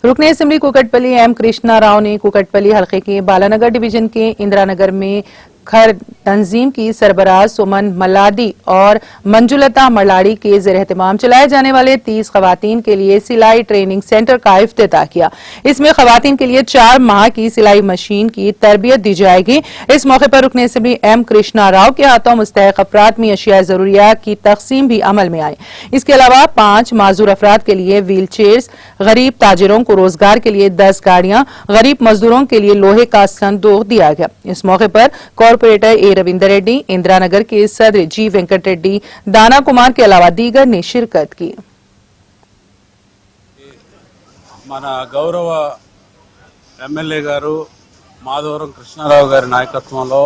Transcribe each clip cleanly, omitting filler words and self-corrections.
रुकने assembly Kukatpally M Krishna Rao ने कुकटपल्ली हल्के के बालानगर डिवीजन के इंदिरानगर में खर तंजीम की सरबराह सुमन मल्लादी और मंजुलता मलाड़ी के ज़ेर एहतमाम चलाए जाने वाले 30 खवातीन के लिए सिलाई ट्रेनिंग सेंटर का इफ्तिताह किया। इसमें खवातीन के लिए 4 माह की सिलाई मशीन की तरबियत दी जाएगी। इस मौके पर रुकने असेंबली एम कृष्णा राव के हाथों मुस्तहक अफराद में अशिया जरूरियात की तकसीम भी अमल में आई। इसके अलावा 5 माजूर अफराद के लिए व्हील चेयर्स, गरीब ताजिरों को रोजगार के लिए 10 गाड़ियां, गरीब मजदूरों के लिए लोहे का संदूक दिया गया। इस मौके पर कॉर्पोरेटर ए रविंदर रेड्डी, इंदिरानगर के सदर जी वेंकट रेड्डी, दाना कुमार के अलावा दीगर ने शिरकत की। మన గౌరవ ఎమ్మెల్యే గారు మాధవరం కృష్ణారావు గారి నాయకత్వంలో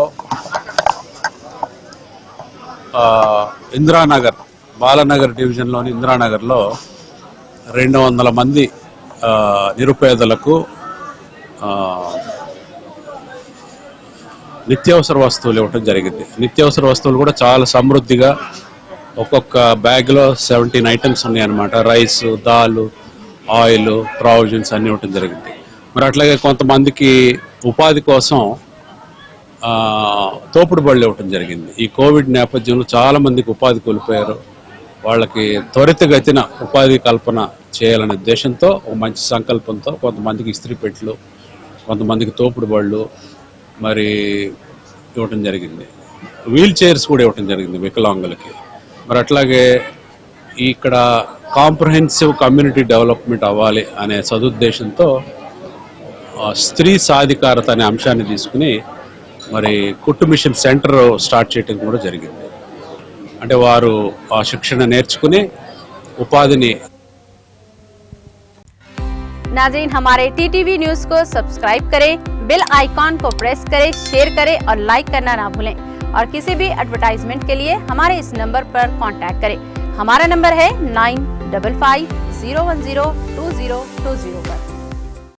ఇందిరానగర్ బాలనగర్ డివిజన్లోని ఇందిరానగర్లో 200 మంది నిరుపేదలకు నిత్యావసర వస్తువులు ఇవ్వడం జరిగింది. నిత్యావసర వస్తువులు కూడా చాలా సమృద్ధిగా ఒక్కొక్క బ్యాగ్లో 17 ఐటమ్స్ ఉన్నాయన్నమాట. రైస్, దాలు, ఆయిల్, ప్రావిజన్స్ అన్నీ ఇవ్వడం జరిగింది. మరి అట్లాగే కొంతమందికి ఉపాధి కోసం తోపుడు బళ్ళు ఇవ్వడం జరిగింది. ఈ కోవిడ్ నేపథ్యంలో చాలా మందికి ఉపాధి కోల్పోయారు. వాళ్ళకి త్వరితగతిన ఉపాధి కల్పన చేయాలనే ఉద్దేశంతో, ఒక మంచి సంకల్పంతో కొంతమందికి ఇస్త్రీ పెట్టెలు, కొంతమందికి తోపుడు బళ్ళు మరి ఇవ్వటం జరిగింది. వీల్ చైర్స్ కూడా ఇవ్వటం జరిగింది వికలాంగులకి. మరి అట్లాగే ఇక్కడ కాంప్రహెన్సివ్ కమ్యూనిటీ డెవలప్మెంట్ అవ్వాలి అనే సదుద్దేశంతో స్త్రీ సాధికారత అనే అంశాన్ని తీసుకుని మరి కుట్టు మిషన్ సెంటర్ స్టార్ట్ చేయడం కూడా జరిగింది. అంటే వారు ఆ శిక్షణ నేర్చుకుని ఉపాధిని नाज़रीन, हमारे टीटीवी न्यूज को सब्सक्राइब करें, बेल आइकॉन को प्रेस करें, शेयर करें और लाइक करना ना भूलें। और किसी भी एडवर्टाइजमेंट के लिए हमारे इस नंबर पर कांटेक्ट करें। हमारा नंबर है 9550102020 पर।